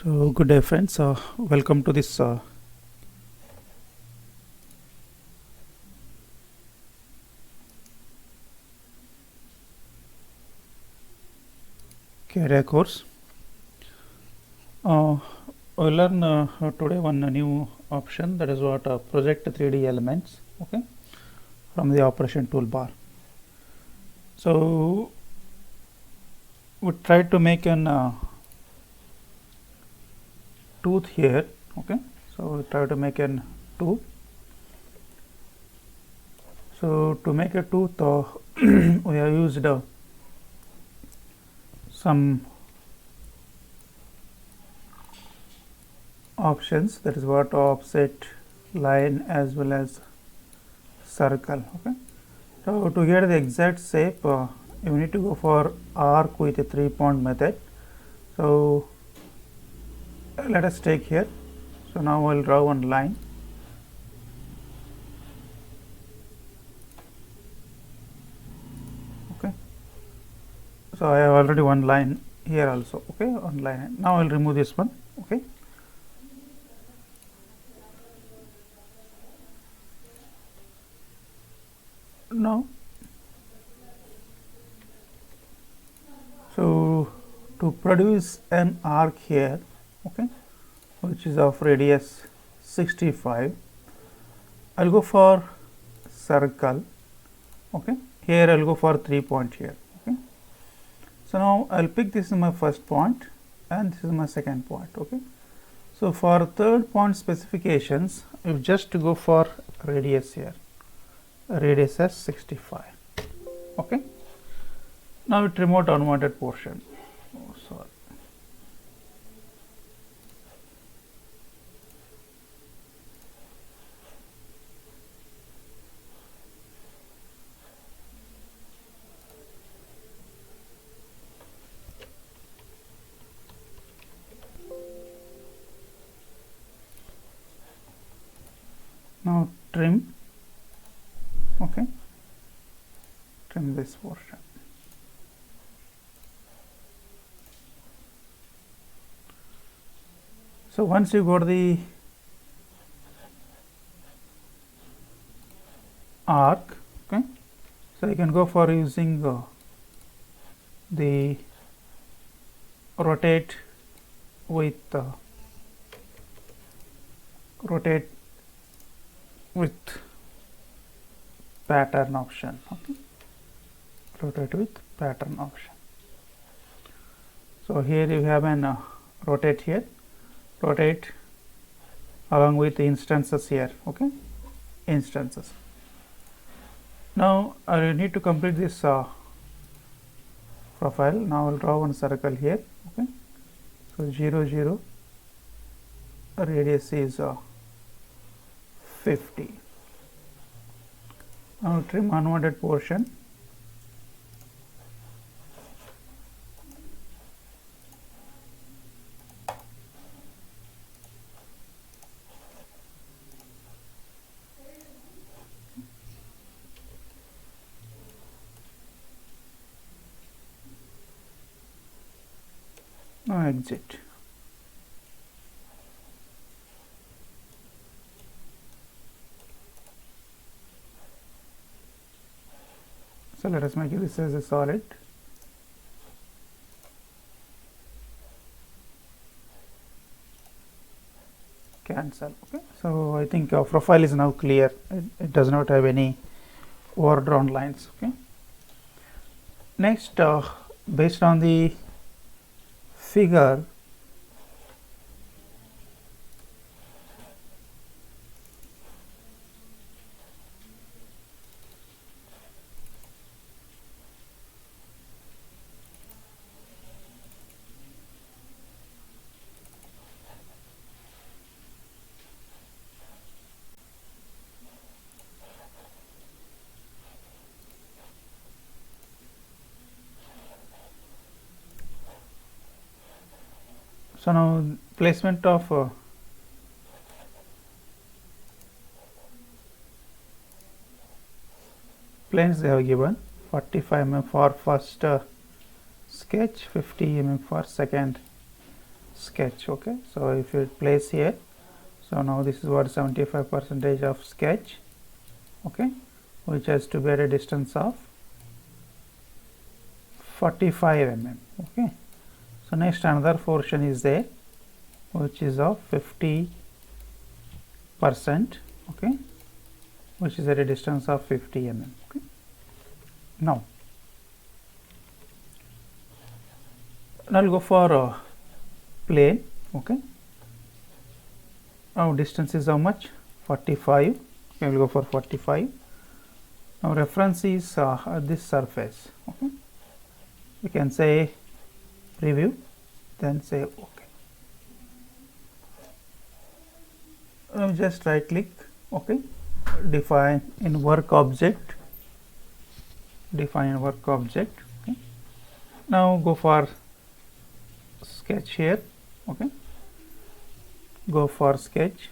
So good day friends, welcome to this career course. We'll learn today one new option, that is what project 3D elements, okay, from the operation toolbar. So we try to make an tooth here, okay. So we try to make an tooth. So to make a tooth we have used some options, that is what offset, line as well as circle, okay. So to get the exact shape you need to go for arc with a 3-point method. So let us take here. So now I will draw one line. Okay. So I have already one line here also. Okay, one line. Now I will remove this one. Okay. Now, so to produce an arc here, okay, which is of radius 65, I'll go for circle. Okay, here I'll go for 3-point here. Okay, so now I'll pick this is my first point and this is my second point. Okay, so for third point specifications, you just go for radius here, radius as 65. Okay, now it remove unwanted portion. Oh, sorry. Now trim, okay, trim this portion. So once you got the arc, okay, so you can go for using the rotate with pattern option. Okay, rotate with pattern option. So here you have an rotate here, rotate along with the instances here. Okay, instances. Now I need to complete this profile. Now I'll draw one circle here. Okay, so 0 0, radius is 50. Now trim unwanted portion. Now exit. So let us make this as a solid. Cancel. Okay. So I think our profile is now clear. It does not have any overdrawn lines. Okay. Next, based on the figure, so now placement of planes they have given 45 mm for first sketch, 50 mm for second sketch. Okay, so if you place here, so now this is what 75% of sketch, okay, which has to be at a distance of 45 mm. Okay, so next another portion is there which is of 50%, okay, which is at a distance of 50 mm. Okay, now I'll go for plane. Okay, now distance is how much? 45. Okay, we'll go for 45. Now reference is this surface. Okay, you can say preview, then say OK. Now just right click. Okay, define in work object. Define work object. Okay, now go for sketch here. Okay, go for sketch.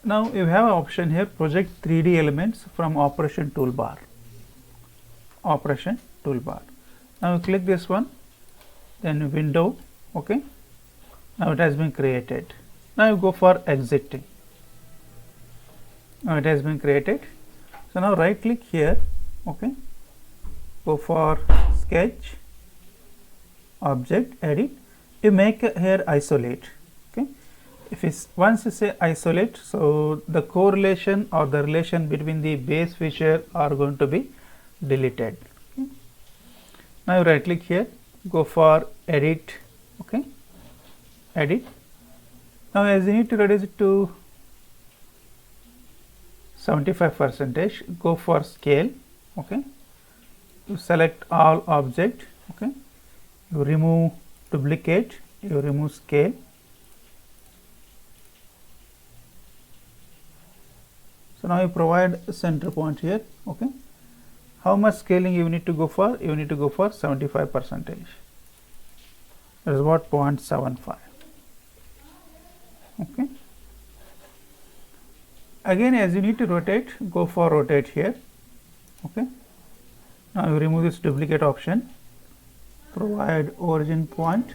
Now you have an option here, project 3D elements from operation toolbar. Operation toolbar. Now you click this one, then window. Okay, now it has been created. Now you go for exiting. Now it has been created. So now right click here. Okay, go for sketch, object, edit. You make here isolate. Okay, if it's once you say isolate, so the correlation or the relation between the base feature are going to be deleted. Okay. Now you right click here, go for edit. Okay, edit. Now as you need to reduce it to 75%, go for scale. Okay, you select all object. Okay, you remove duplicate, you remove scale. So now you provide a center point here. Okay, how much scaling you need to go for? You need to go for 75%. That is what 0.75. Okay, again as you need to rotate, go for rotate here. Okay, now you remove this duplicate option, provide origin point.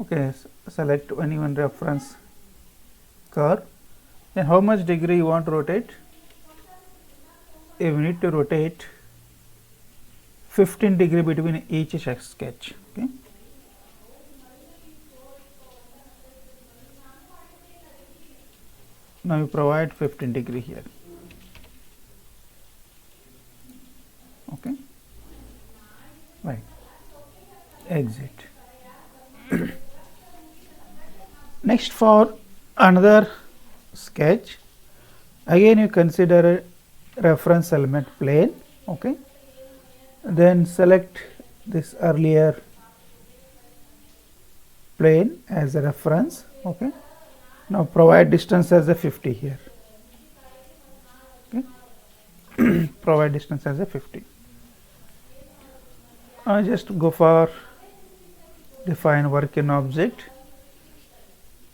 Okay, select any one reference curve. Then how much degree you want to rotate? You need to rotate 15 degree between each sketch. Okay, now you provide 15 degree here. Okay, right, exit. Next, for another sketch, again you consider a reference element plane. Okay, then select this earlier plane as a reference. Okay, now provide distance as a 50 here. Okay, provide distance as a 50. Just go for define work in object,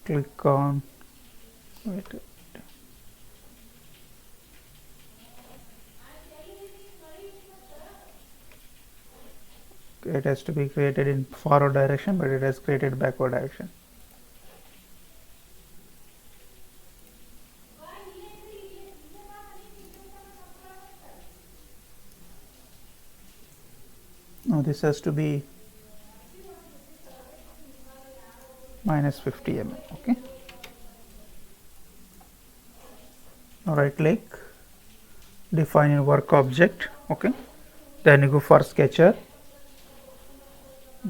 click on it has to be created in forward direction, but it has created backward direction. Now this has to be minus 50 mm. Okay, now right click, define a work object. Okay, then you go for sketcher,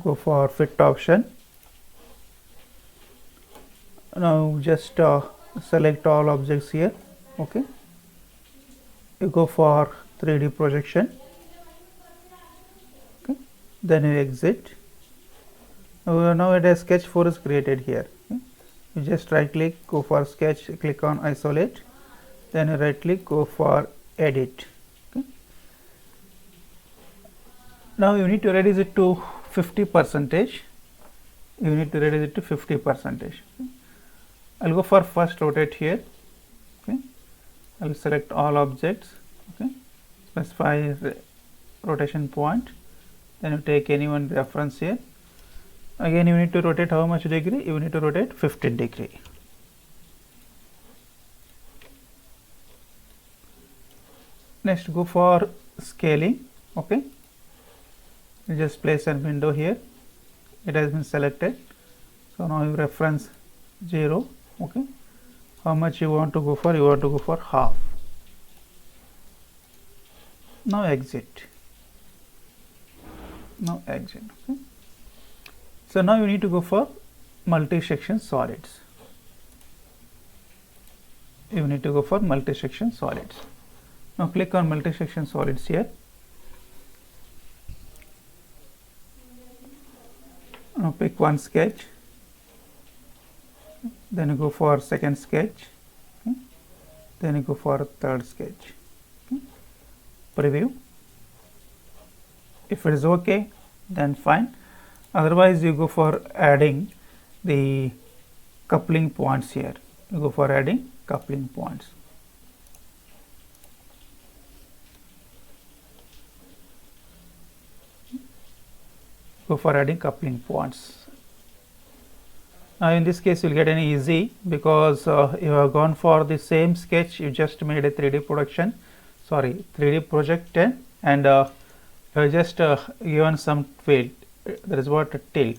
go for fit option. Now just select all objects here. Okay, you go for 3D projection. Okay, then you exit. Now it has sketch 4 is created here. Okay, you just right click, go for sketch, click on isolate, then you right click, go for edit. Okay, now you need to reduce it to 50%. You need to reduce it to 50%. Okay, I'll go for first rotate here. Okay, I'll select all objects. Okay, specify rotation point, then you take any one reference here. Again you need to rotate how much degree? You need to rotate 15 degree. Next go for scaling. Okay, you just place a window here, it has been selected. So now you reference 0. Okay, how much you want to go for? You want to go for half. Now exit. Now exit. Okay. So now you need to go for multi-section solids. You need to go for multi-section solids. Now click on multi-section solids here. Now pick one sketch. Then you go for second sketch. Okay. Then you go for third sketch. Okay. Preview. If it is okay, then fine. Otherwise you go for adding the coupling points here. You go for adding coupling points. Go for adding coupling points. Now in this case you will get an easy, because you have gone for the same sketch, you just made a 3D production, 3D project 10, and you have just given some tilt, that is what a tilt.